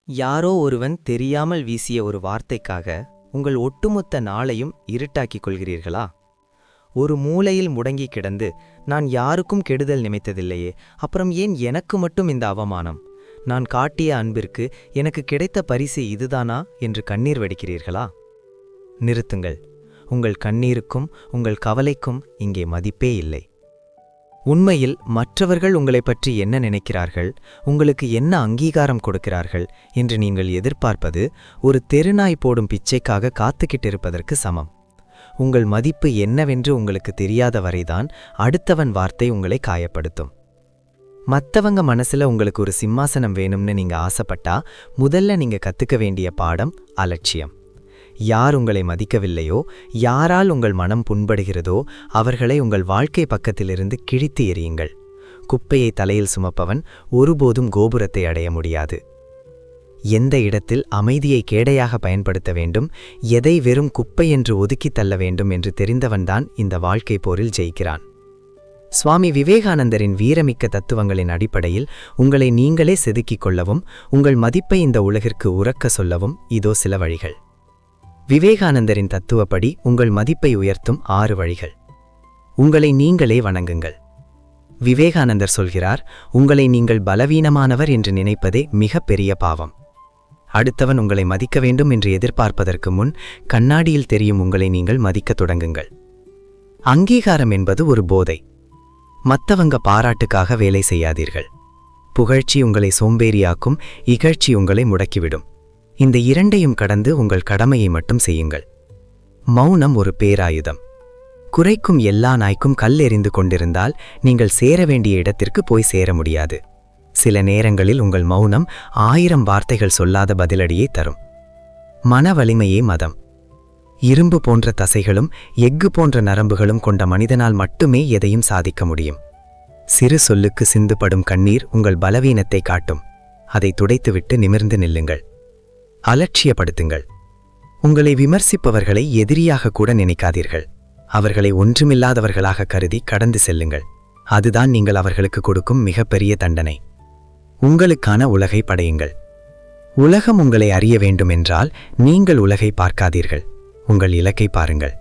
யாரோ ஒருவன் தெரியாமல் வீசிய ஒரு வார்த்தைக்காக உங்கள் ஒட்டுமொத்த நாளையும் இருட்டாக்கிக் கொள்கிறீர்களா? ஒரு மூலையில் முடங்கி கிடந்து, நான் யாருக்கும் கெடுதல் நினைத்ததில்லையே, அப்புறம் ஏன் எனக்கு மட்டும் இந்த அவமானம்? நான் காட்டிய அன்பிற்கு எனக்கு கிடைத்த பரிசு இதுதானா என்று கண்ணீர் வடிக்கிறீர்களா? நிறுத்துங்கள். உங்கள் கண்ணீருக்கும் உங்கள் கவலைக்கும் இங்கே மதிப்பே இல்லை. உண்மையில் மற்றவர்கள் உங்களைப் பற்றி என்ன நினைக்கிறார்கள், உங்களுக்கு என்ன அங்கீகாரம் கொடுக்கிறார்கள் என்று நீங்கள் எதிர்பார்ப்பது ஒரு தெருநாய் போடும் பிச்சைக்காக காத்துக்கிட்டிருப்பதற்கு சமம். உங்கள் மதிப்பு என்னவென்று உங்களுக்கு தெரியாத வரைதான் அடுத்தவன் வார்த்தை உங்களை காயப்படுத்தும். மத்தவங்க மனசுல உங்களுக்கு ஒரு சிம்மாசனம் வேணும்னு நீங்க ஆசைப்பட்டா முதல்ல நீங்க கத்துக்க வேண்டிய பாடம் அலட்சியம். யார் உங்களை மதிக்கவில்லையோ, யாரால் உங்கள் மனம் புண்படுகிறதோ அவர்களை உங்கள் வாழ்க்கை பக்கத்திலிருந்து கிழித்து எறியுங்கள். குப்பையை தலையில் சுமப்பவன் ஒருபோதும் கோபுரத்தை அடைய முடியாது. எந்த இடத்தில் அமைதியை கேடையாக பயன்படுத்த வேண்டும், எதை வெறும் குப்பை என்று ஒதுக்கித் தள்ள வேண்டும் என்று தெரிந்தவன்தான் இந்த வாழ்க்கை போரில் ஜெயிக்கிறான். சுவாமி விவேகானந்தரின் வீரமிக்க தத்துவங்களின் அடிப்படையில் உங்களை நீங்களே செதுக்கிக் கொள்ளவும் உங்கள் மதிப்பை இந்த உலகிற்கு உரக்க சொல்லவும் இதோ சில வழிகள். விவேகானந்தரின் தத்துவப்படி உங்கள் மதிப்பை உயர்த்தும் 6 வழிகள். உங்களை நீங்களே வணங்குங்கள். விவேகானந்தர் சொல்கிறார், உங்களை நீங்கள் பலவீனமானவர் என்று நினைப்பதே மிக பெரிய பாவம். அடுத்தவன் உங்களை மதிக்க வேண்டும் என்று எதிர்பார்ப்பதற்கு முன் கண்ணாடியில் தெரியும் உங்களை நீங்கள் மதிக்கத் தொடங்குங்கள். அங்கீகாரம் என்பது ஒரு போதை. மத்தவங்க பாராட்டுக்காக வேலை செய்யாதீர்கள். புகழ்ச்சி உங்களை சோம்பேறியாக்கும், இகழ்ச்சி உங்களை முடக்கிவிடும். இந்த இரண்டையும் கடந்து உங்கள் கடமையை மட்டும் செய்யுங்கள். மௌனம் ஒரு பேராயுதம். குறைக்கும் எல்லா நாய்க்கும் கல் எறிந்து கொண்டிருந்தால் நீங்கள் சேர வேண்டிய இடத்திற்கு போய் சேர முடியாது. சில நேரங்களில் உங்கள் மௌனம் 1000 வார்த்தைகள் சொல்லாத பதிலடியை தரும். மன வலிமையே மதம். இரும்பு போன்ற தசைகளும் எஃகு போன்ற நரம்புகளும் கொண்ட மனிதனால் மட்டுமே எதையும் சாதிக்க முடியும். சிறு சொல்லுக்கு சிந்துபடும் கண்ணீர் உங்கள் பலவீனத்தை காட்டும். அதை துடைத்துவிட்டு நிமிர்ந்து நில்லுங்கள். அலட்சியப்படுத்துங்கள். உங்களை விமர்சிப்பவர்களை எதிரியாக கூட நினைக்காதீர்கள். அவர்களை ஒன்றுமில்லாதவர்களாக கருதி கடந்து செல்லுங்கள். அதுதான் நீங்கள் அவர்களுக்கு கொடுக்கும் மிகப்பெரிய தண்டனை. உங்களுக்கான உலகை படையுங்கள். உலகம் உங்களை அறிய வேண்டுமென்றால் நீங்கள் உலகை பார்க்காதீர்கள், உங்கள் இலக்கை பாருங்கள்.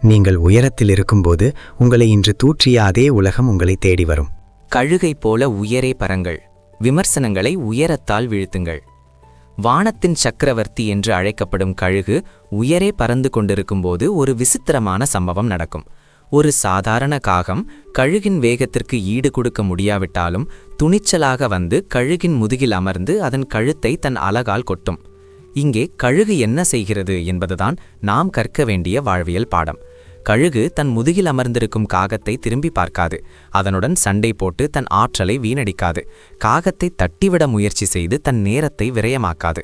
நீங்கள் உயரத்தில் இருக்கும்போது உங்களை இன்று தூற்றிய அதே உலகம் உங்களை தேடி வரும். கழுகை போல உயரே பறங்கள். விமர்சனங்களை உயரத்தால் வீழ்த்துங்கள். வானத்தின் சக்கரவர்த்தி என்று அழைக்கப்படும் கழுகு உயரே பறந்து கொண்டிருக்கும்போது ஒரு விசித்திரமான சம்பவம் நடக்கும். ஒரு சாதாரண காகம் கழுகின் வேகத்திற்கு ஈடு கொடுக்க முடியாவிட்டாலும் துணிச்சலாக வந்து கழுகின் முதுகில் அமர்ந்து அதன் கழுத்தை தன் அலகால் கொட்டும். இங்கே கழுகு என்ன செய்கிறது என்பதுதான் நாம் கற்க வேண்டிய வாழ்வியல் பாடம். கழுகு தன் முதுகில் அமர்ந்திருக்கும் காகத்தை திரும்பி பார்க்காது. அதனுடன் சண்டை போட்டு தன் ஆற்றலை வீணடிக்காது. காகத்தை தட்டிவிட முயற்சி செய்து தன் நேரத்தை விரயமாக்காது.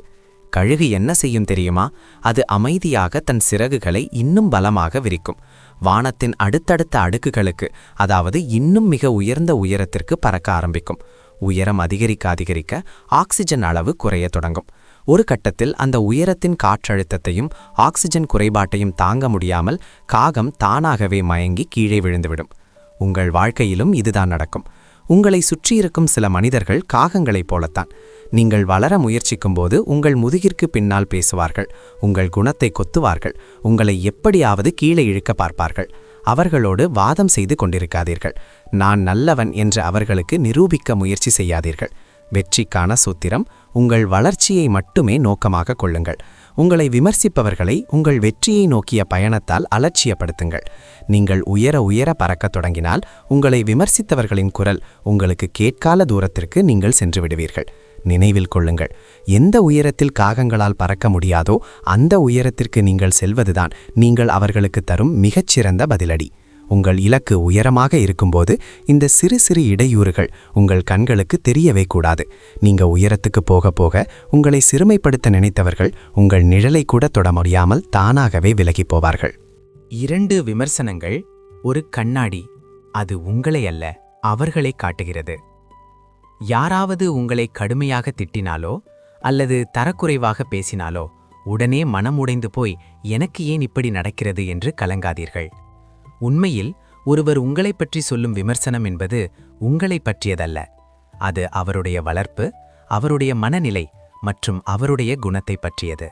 கழுகு என்ன செய்யும் தெரியுமா? அது அமைதியாக தன் சிறகுகளை இன்னும் பலமாக விரிக்கும். வானத்தின் அடுத்தடுத்த அடுக்குகளுக்கு, அதாவது இன்னும் மிக உயர்ந்த உயரத்திற்கு பறக்க ஆரம்பிக்கும். உயரம் அதிகரிக்க அதிகரிக்க ஆக்சிஜன் அளவு குறைய தொடங்கும். ஒரு கட்டத்தில் அந்த உயரத்தின் காற்றழுத்தத்தையும் ஆக்சிஜன் குறைபாட்டையும் தாங்க முடியாமல் காகம் தானாகவே மயங்கி கீழே விழுந்துவிடும். உங்கள் வாழ்க்கையிலும் இதுதான் நடக்கும். உங்களை சுற்றியிருக்கும் சில மனிதர்கள் காகங்களைப் போலத்தான். நீங்கள் வளர முயற்சிக்கும்போது உங்கள் முதுகிற்கு பின்னால் பேசுவார்கள், உங்கள் குணத்தை கொத்துவார்கள், உங்களை எப்படியாவது கீழே இழுக்க பார்ப்பார்கள். அவர்களோடு வாதம் செய்து கொண்டிருக்காதீர்கள். நான் நல்லவன் என்று அவர்களுக்கு நிரூபிக்க முயற்சி செய்யாதீர்கள். வெற்றிக்கான சூத்திரம், உங்கள் வளர்ச்சியை மட்டுமே நோக்கமாக கொள்ளுங்கள். உங்களை விமர்சிப்பவர்களை உங்கள் வெற்றியை நோக்கிய பயணத்தால் அலட்சியப்படுத்துங்கள். நீங்கள் உயர உயர பறக்கத் தொடங்கினால் உங்களை விமர்சித்தவர்களின் குரல் உங்களுக்கு கேட்கால தூரத்திற்கு நீங்கள் சென்று விடுவீர்கள். நினைவில் கொள்ளுங்கள், எந்த உயரத்தில் காகங்களால் பறக்க முடியாதோ அந்த உயரத்திற்கு நீங்கள் செல்வதுதான் நீங்கள் அவர்களுக்கு தரும் மிகச்சிறந்த பதிலடி. உங்கள் இலக்கு உயரமாக இருக்கும்போது இந்த சிறு சிறு இடையூறுகள் உங்கள் கண்களுக்கு தெரியவே கூடாது. நீங்க உயரத்துக்கு போக போக உங்களை சிறுமைப்படுத்த நினைத்தவர்கள் உங்கள் நிழலை கூட தொட முடியாமல் தானாகவே விலகி போவார்கள். 2 விமர்சனங்கள் ஒரு கண்ணாடி. அது உங்களை அல்ல, அவர்களை காட்டுகிறது. யாராவது உங்களை கடுமையாக திட்டினாலோ அல்லது தரக்குறைவாக பேசினாலோ உடனே மனம் உடைந்து போய் எனக்கு ஏன் இப்படி நடக்கிறது என்று கலங்காதீர்கள். உண்மையில் ஒருவர் உங்களைப் பற்றி சொல்லும் விமர்சனம் என்பது உங்களைப் பற்றியதல்ல. அது அவருடைய வளர்ப்பு, அவருடைய மனநிலை, மற்றும் அவருடைய குணத்தை பற்றியது.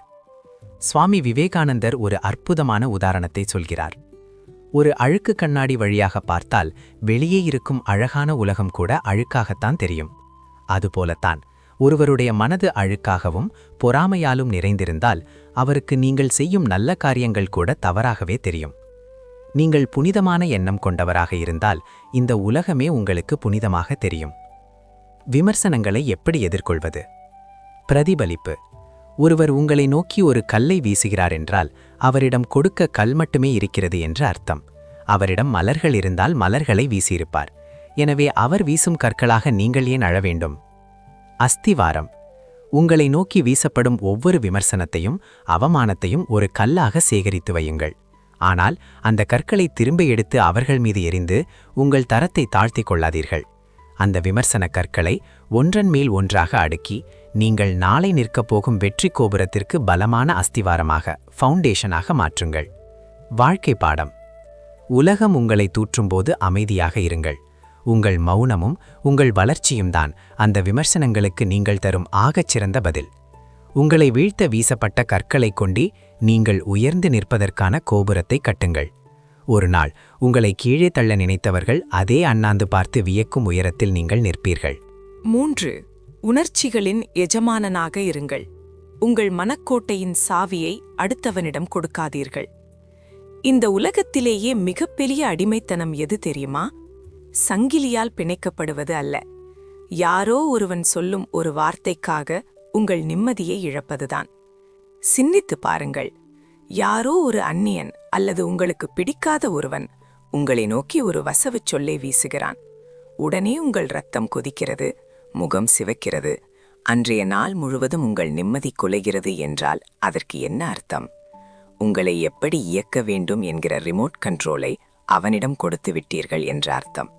சுவாமி விவேகானந்தர் ஒரு அற்புதமான உதாரணத்தை சொல்கிறார். ஒரு அழுக்கு கண்ணாடி வழியாக பார்த்தால் வெளியே இருக்கும் அழகான உலகம் கூட அழுக்காகத்தான் தெரியும். அதுபோலத்தான் ஒருவருடைய மனது அழுக்காகவும் பொறாமையாலும் நிறைந்திருந்தால் அவருக்கு நீங்கள் செய்யும் நல்ல காரியங்கள் கூட தவறாகவே தெரியும். நீங்கள் புனிதமான எண்ணம் கொண்டவராக இருந்தால் இந்த உலகமே உங்களுக்கு புனிதமாக தெரியும். விமர்சனங்களை எப்படி எதிர்கொள்வது? பிரதிபலிப்பு. ஒருவர் உங்களை நோக்கி ஒரு கல்லை வீசுகிறார் என்றால் அவரிடம் கொடுக்க கல் மட்டுமே இருக்கிறது என்று அர்த்தம். அவரிடம் மலர்கள் இருந்தால் மலர்களை வீசியிருப்பார். எனவே அவர் வீசும் கற்களாக நீங்கள் ஏன் அழ வேண்டும்? அஸ்திவாரம். உங்களை நோக்கி வீசப்படும் ஒவ்வொரு விமர்சனத்தையும் அவமானத்தையும் ஒரு கல்லாக சேகரித்து வையுங்கள். ஆனால் அந்த கற்களை திரும்ப எடுத்து அவர்கள் மீது எறிந்து உங்கள் தரத்தை தாழ்த்திக் கொள்ளாதீர்கள். அந்த விமர்சன கற்களை ஒன்றன் மேல் ஒன்றாக அடுக்கி நீங்கள் நாளை நிற்கப் போகும் வெற்றி கோபுரத்திற்கு பலமான அஸ்திவாரமாக, ஃபவுண்டேஷனாக மாற்றுங்கள். வாழ்க்கை பாடம். உலகம் உங்களை தூற்றும்போது அமைதியாக இருங்கள். உங்கள் மௌனமும் உங்கள் வளர்ச்சியும் தான் அந்த விமர்சனங்களுக்கு நீங்கள் தரும் ஆகச்சிறந்த பதில். உங்களை வீழ்த்த வீசப்பட்ட கற்களை கொண்டு நீங்கள் உயர்ந்து நிற்பதற்கான கோபுரத்தை கட்டுங்கள். ஒரு நாள் உங்களை கீழே தள்ள நினைத்தவர்கள் அதே அண்ணாந்து பார்த்து வியக்கும் உயரத்தில் நீங்கள் நிற்பீர்கள். 3. உணர்ச்சிகளின் எஜமானனாக இருங்கள். உங்கள் மனக்கோட்டையின் சாவியை அடுத்தவனிடம் கொடுக்காதீர்கள். இந்த உலகத்திலேயே மிகப்பெரிய அடிமைத்தனம் எது தெரியுமா? சங்கிலியால் பிணைக்கப்படுவது அல்ல. யாரோ ஒருவன் சொல்லும் ஒரு வார்த்தைக்காக உங்கள் நிம்மதியை இழப்பதுதான். சிந்தித்து பாருங்கள். யாரோ ஒரு அந்நியன் அல்லது உங்களுக்கு பிடிக்காத ஒருவன் உங்களை நோக்கி ஒரு வசவுச் சொல்லை வீசுகிறான். உடனே உங்கள் இரத்தம் கொதிக்கிறது, முகம் சிவக்கிறது, அன்றைய நாள் முழுவதும் உங்கள் நிம்மதி குலைகிறது என்றால் அதற்கு என்ன அர்த்தம்? உங்களை எப்படி இயக்க வேண்டும் என்கிற ரிமோட் கண்ட்ரோலை அவனிடம் கொடுத்து விட்டீர்கள் என்ற அர்த்தம்.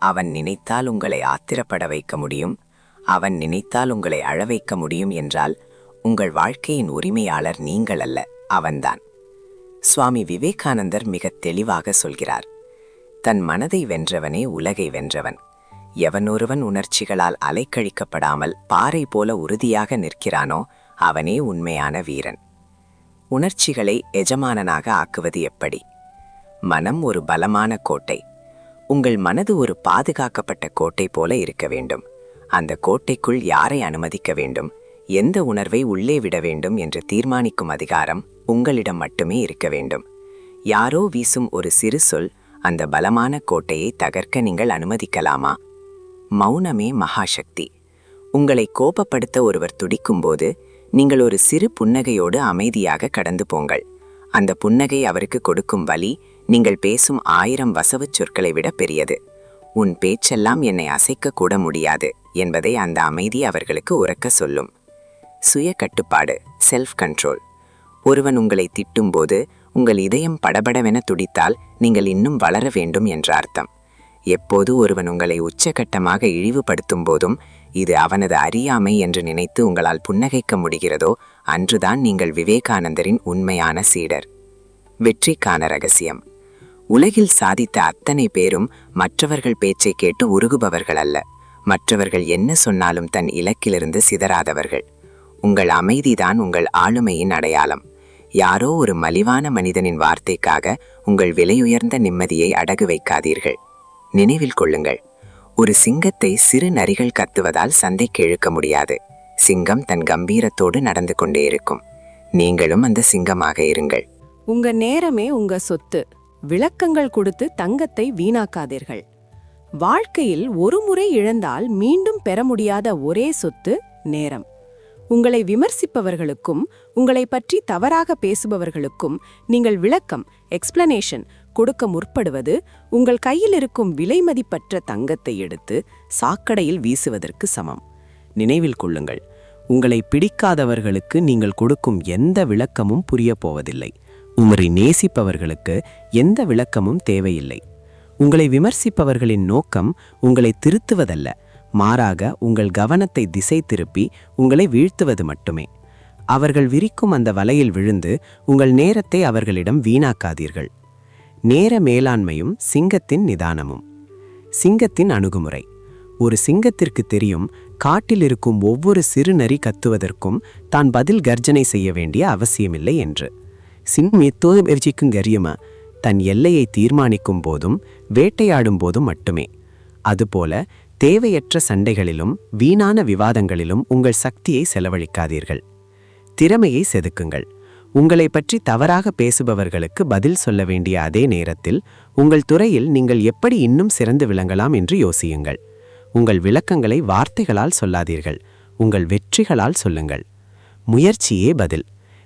அவன் நினைத்தால் உங்களை ஆத்திரப்பட வைக்க முடியும், அவன் நினைத்தால் உங்களை அழ வைக்க முடியும் என்றால் உங்கள் வாழ்க்கையின் உரிமையாளர் நீங்கள் அல்ல, அவன்தான். சுவாமி விவேகானந்தர் மிக தெளிவாக சொல்கிறார், தன் மனதை வென்றவனே உலகை வென்றவன். எவனொருவன் உணர்ச்சிகளால் அலைக்கழிக்கப்படாமல் பாறை போல உறுதியாக நிற்கிறானோ அவனே உண்மையான வீரன். உணர்ச்சிகளை எஜமானனாக ஆக்குவது எப்படி? மனம் ஒரு பலமான கோட்டை. உங்கள் மனது ஒரு பாதுகாக்கப்பட்ட கோட்டை போல இருக்க வேண்டும். அந்த கோட்டைக்குள் யாரை அனுமதிக்க வேண்டும், எந்த உணர்வை உள்ளே விட வேண்டும் என்று தீர்மானிக்கும் அதிகாரம் உங்களிடம் மட்டுமே இருக்க வேண்டும். யாரோ வீசும் ஒரு சிறு சொல் அந்த பலமான கோட்டையை தகர்க்க நீங்கள் அனுமதிக்கலாமா? மௌனமே மகாசக்தி. உங்களை கோபப்படுத்த ஒருவர் துடிக்கும்போது நீங்கள் ஒரு சிறு புன்னகையோடு அமைதியாக கடந்து போங்கள். அந்த புன்னகை அவருக்கு கொடுக்கும் வலி நீங்கள் பேசும் 1000 வசவுச் சொற்களை விட பெரியது. உன் பேச்செல்லாம் என்னை அசைக்க கூட முடியாது என்பதை அந்த அமைதி அவர்களுக்கு உரக்க சொல்லும். சுய கட்டுப்பாடு, செல்ஃப் கண்ட்ரோல். ஒருவன் உங்களை திட்டும்போது உங்கள் இதயம் படபடவென துடித்தால் நீங்கள் இன்னும் வளர வேண்டும் என்ற அர்த்தம். எப்போது ஒருவன் உங்களை உச்சகட்டமாக இழிவுபடுத்தும் போதும் இது அவனது அறியாமை என்று நினைத்து உங்களால் புன்னகைக்க முடிகிறதோ அன்றுதான் நீங்கள் விவேகானந்தரின் உண்மையான சீடர். வெற்றிக்கான ரகசியம். உலகில் சாதித்த அத்தனை பேரும் மற்றவர்கள் பேச்சை கேட்டு உருகுபவர்கள் அல்ல. மற்றவர்கள் என்ன சொன்னாலும் தன் இலக்கிலிருந்து சிதறாதவர்கள். உங்கள் அமைதிதான் உங்கள் ஆளுமையின் அடையாளம். யாரோ ஒரு மலிவான மனிதனின் வார்த்தைக்காக உங்கள் விலையுயர்ந்த நிம்மதியை அடகு வைக்காதீர்கள். நினைவில் கொள்ளுங்கள், ஒரு சிங்கத்தை சிறு நரிகள் கத்துவதால் சண்டைக்கு இழுக்க முடியாது. சிங்கம் தன் கம்பீரத்தோடு நடந்து கொண்டே இருக்கும். நீங்களும் அந்த சிங்கமாக இருங்கள். உங்க நேரமே உங்க சொத்து. விளக்கங்கள் கொடுத்து தங்கத்தை வீணாக்காதீர்கள். வாழ்க்கையில் ஒரு முறை இழந்தால் மீண்டும் பெற முடியாத ஒரே சொத்து நேரம். உங்களை விமர்சிப்பவர்களுக்கும் உங்களை பற்றி தவறாக பேசுபவர்களுக்கும் நீங்கள் விளக்கம், எக்ஸ்பிளனேஷன் கொடுக்க முற்படுவது உங்கள் கையில் இருக்கும் விலைமதிப்பற்ற தங்கத்தை எடுத்து சாக்கடையில் வீசுவதற்கு சமம். நினைவில் கொள்ளுங்கள், உங்களை பிடிக்காதவர்களுக்கு நீங்கள் கொடுக்கும் எந்த விளக்கமும் புரியப் போவதில்லை. உங்களை நேசிப்பவர்களுக்கு எந்த விளக்கமும் தேவையில்லை. உங்களை விமர்சிப்பவர்களின் நோக்கம் உங்களை திருத்துவதல்ல, மாறாக உங்கள் கவனத்தை திசை திருப்பி உங்களை வீழ்த்துவது மட்டுமே. அவர்கள் விரிக்கும் அந்த வலையில் விழுந்து உங்கள் நேரத்தை அவர்களிடம் வீணாக்காதீர்கள். நேர மேலாண்மையும் சிங்கத்தின் நிதானமும். சிங்கத்தின் அணுகுமுறை. ஒரு சிங்கத்திற்கு தெரியும் காட்டில் இருக்கும் ஒவ்வொரு சிறு நரி கத்துவதற்கும் தான் பதில் கர்ஜனை செய்ய வேண்டிய அவசியமில்லை என்று. சின்மித்தோர்ஜிக்கும் கரியம தன் எல்லையை தீர்மானிக்கும் போதும் வேட்டையாடும் போதும் மட்டுமே. அதுபோல தேவையற்ற சண்டைகளிலும் வீணான விவாதங்களிலும் உங்கள் சக்தியை செலவழிக்காதீர்கள். திறமையை செதுக்குங்கள். உங்களை பற்றி தவறாக பேசுபவர்களுக்கு பதில் சொல்ல வேண்டிய அதே நேரத்தில் உங்கள் துறையில் நீங்கள் எப்படி இன்னும் சிறந்து விளங்கலாம் என்று யோசியுங்கள். உங்கள் விளக்கங்களை வார்த்தைகளால் சொல்லாதீர்கள், உங்கள் வெற்றிகளால் சொல்லுங்கள். முயற்சியே பதில்.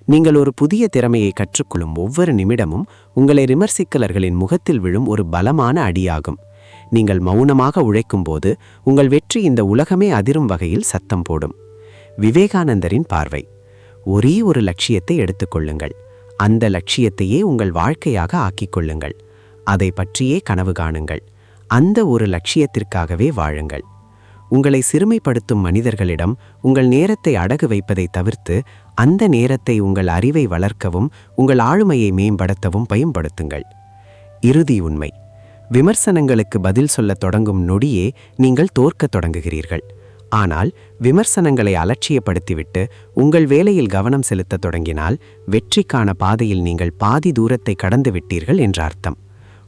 நீங்கள் ஒரு புதிய திறமையை கற்றுக்கொள்ளும் ஒவ்வொரு நிமிடமும் உங்களை விமர்சிக்கலர்களின் முகத்தில் விழும் ஒரு பலமான அடியாகும். நீங்கள் மௌனமாக உழைக்கும்போது உங்கள் வெற்றி இந்த உலகமே அதிரும் வகையில் சத்தம் போடும். விவேகானந்தரின் பார்வை. ஒரே ஒரு லட்சியத்தை எடுத்துக்கொள்ளுங்கள். அந்த லட்சியத்தையே உங்கள் வாழ்க்கையாக ஆக்கிக்கொள்ளுங்கள். அதை பற்றியே கனவு காணுங்கள். அந்த ஒரு லட்சியத்திற்காகவே வாழுங்கள். உங்களை சிறுமைப்படுத்தும் மனிதர்களிடம் உங்கள் நேரத்தை அடகு வைப்பதை தவிர்த்து அந்த நேரத்தை உங்கள் அறிவை வளர்க்கவும் உங்கள் ஆளுமையை மேம்படுத்தவும் பயன்படுத்துங்கள். இறுதி உண்மை. விமர்சனங்களுக்கு பதில் சொல்லத் தொடங்கும் நொடியே நீங்கள் தோற்கத் தொடங்குகிறீர்கள். ஆனால் விமர்சனங்களை அலட்சியப்படுத்திவிட்டு உங்கள் வேலையில் கவனம் செலுத்தத் தொடங்கினால் வெற்றிக்கான பாதையில் நீங்கள் பாதி தூரத்தை கடந்து விட்டீர்கள் என்ற அர்த்தம்.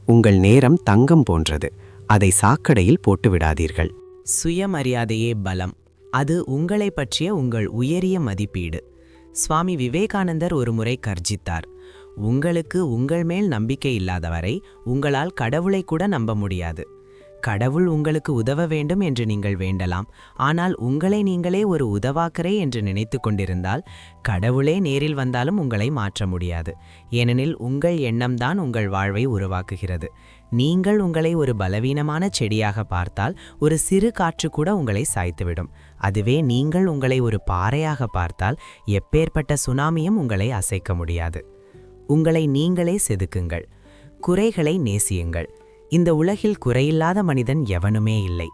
உங்கள் நேரம் தங்கம் போன்றது. அதை சாக்கடையில் போட்டுவிடாதீர்கள். சுயமரியாதையே பலம். அது உங்களை பற்றிய உங்கள் உயரிய மதிப்பீடு. சுவாமி விவேகானந்தர் ஒருமுறை கர்ஜித்தார், உங்களுக்கு உங்கள் மேல் நம்பிக்கை இல்லாதவரை உங்களால் கடவுளை கூட நம்ப முடியாது. கடவுள் உங்களுக்கு உதவ வேண்டும் என்று நீங்கள் வேண்டலாம், ஆனால் உங்களை நீங்களே ஒரு உதவாக்கரை என்று நினைத்து கொண்டிருந்தால் கடவுளே நேரில் வந்தாலும் உங்களை மாற்ற முடியாது. ஏனெனில் உங்கள் எண்ணம்தான் உங்கள் வாழ்வை உருவாக்குகிறது. நீங்கள் உங்களை ஒரு பலவீனமான செடியாக பார்த்தால் ஒரு சிறு காற்று கூட உங்களை சாய்த்துவிடும். அதுவே நீங்கள் உங்களை ஒரு பாறையாக பார்த்தால் எப்பேற்பட்ட சுனாமியும் உங்களை அசைக்க முடியாது. உங்களை நீங்களே செதுக்குங்கள். குறைகளை நேசியுங்கள். இந்த உலகில் குறையில்லாத மனிதன் எவனுமே இல்லை.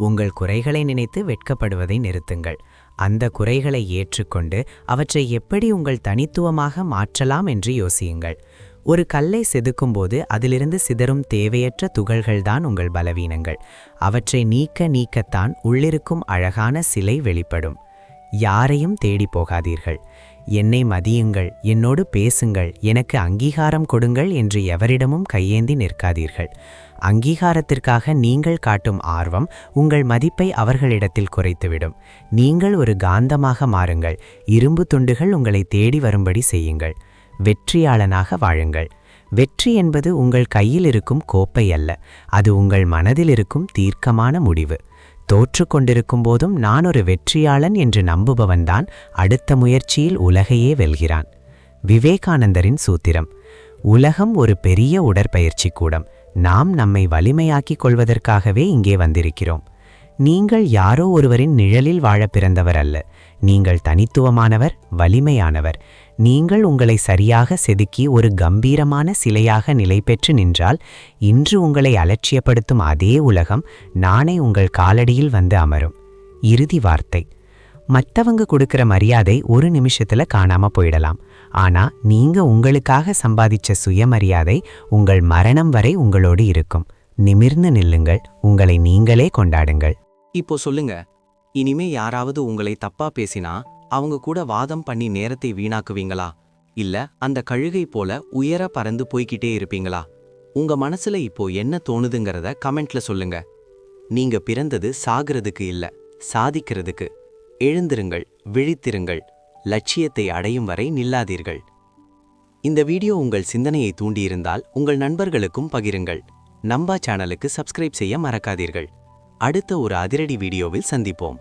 உங்கள் குறைகளை நினைத்து வெட்கப்படுவதை நிறுத்துங்கள். அந்த குறைகளை ஏற்றுக்கொண்டு அவற்றை எப்படி உங்கள் தனித்துவமாக மாற்றலாம் என்று யோசியுங்கள். ஒரு கல்லை செதுக்கும்போது அதிலிருந்து சிதறும் தேவையற்ற துகள்கள்தான் உங்கள் பலவீனங்கள். அவற்றை நீக்கத்தான் உள்ளிருக்கும் அழகான சிலை வெளிப்படும். யாரையும் தேடி போகாதீர்கள். என்னை மதியுங்கள், என்னோடு பேசுங்கள், எனக்கு அங்கீகாரம் கொடுங்கள் என்று எவரிடமும் கையேந்தி நிற்காதீர்கள். அங்கீகாரத்திற்காக நீங்கள் காட்டும் ஆர்வம் உங்கள் மதிப்பை அவர்களிடத்தில் குறைத்துவிடும். நீங்கள் ஒரு காந்தமாக மாறுங்கள். இரும்பு துண்டுகள் உங்களை தேடி வரும்படி செய்யுங்கள். வெற்றியாளனாக வாழுங்கள். வெற்றி என்பது உங்கள் கையில் இருக்கும் கோப்பை அல்ல, அது உங்கள் மனதில் இருக்கும் தீர்க்கமான முடிவு. தோற்று கொண்டிருக்கும் போதும் நான் ஒரு வெற்றியாளன் என்று நம்புபவன்தான் அடுத்த முயற்சியில் உலகையே வெல்கிறான். விவேகானந்தரின் சூத்திரம். உலகம் ஒரு பெரிய உடற்பயிற்சி கூடம். நாம் நம்மை வலிமையாக்கிக் கொள்வதற்காகவே இங்கே வந்திருக்கிறோம். நீங்கள் யாரோ ஒருவரின் நிழலில் வாழ பிறந்தவர் அல்ல. நீங்கள் தனித்துவமானவர், வலிமையானவர். நீங்கள் உங்களை சரியாக செதுக்கி ஒரு கம்பீரமான சிலையாக நிலை பெற்று நின்றால் இன்று உங்களை அலட்சியப்படுத்தும் அதே உலகம் நானே உங்கள் காலடியில் வந்து அமரும். இறுதி வார்த்தை. மற்றவங்க கொடுக்கிற மரியாதை ஒரு நிமிஷத்துல காணாம போயிடலாம். ஆனா நீங்க உங்களுக்காக சம்பாதிச்ச சுயமரியாதை உங்கள் மரணம் வரை உங்களோடு இருக்கும். நிமிர்ந்து நில்லுங்கள். உங்களை நீங்களே கொண்டாடுங்கள். இப்போ சொல்லுங்க, இனிமே யாராவது உங்களை தப்பா பேசினா அவங்க கூட வாதம் பண்ணி நேரத்தை வீணாக்குவீங்களா? இல்ல அந்த கழுகை போல உயர பறந்து போய்கிட்டே இருப்பீங்களா? உங்க மனசுல இப்போ என்ன தோணுதுங்கிறத கமெண்ட்ல சொல்லுங்க. நீங்க பிறந்தது சாகிறதுக்கு இல்ல, சாதிக்கிறதுக்கு. எழுந்திருங்கள், விழித்திருங்கள். லட்சியத்தை அடையும் வரை நில்லாதீர்கள். இந்த வீடியோ உங்கள் சிந்தனையை தூண்டியிருந்தால் உங்கள் நண்பர்களுக்கும் பகிருங்கள். நம்பா சேனலுக்கு சப்ஸ்கிரைப் செய்ய மறக்காதீர்கள். அடுத்த ஒரு அதிரடி வீடியோவில் சந்திப்போம்.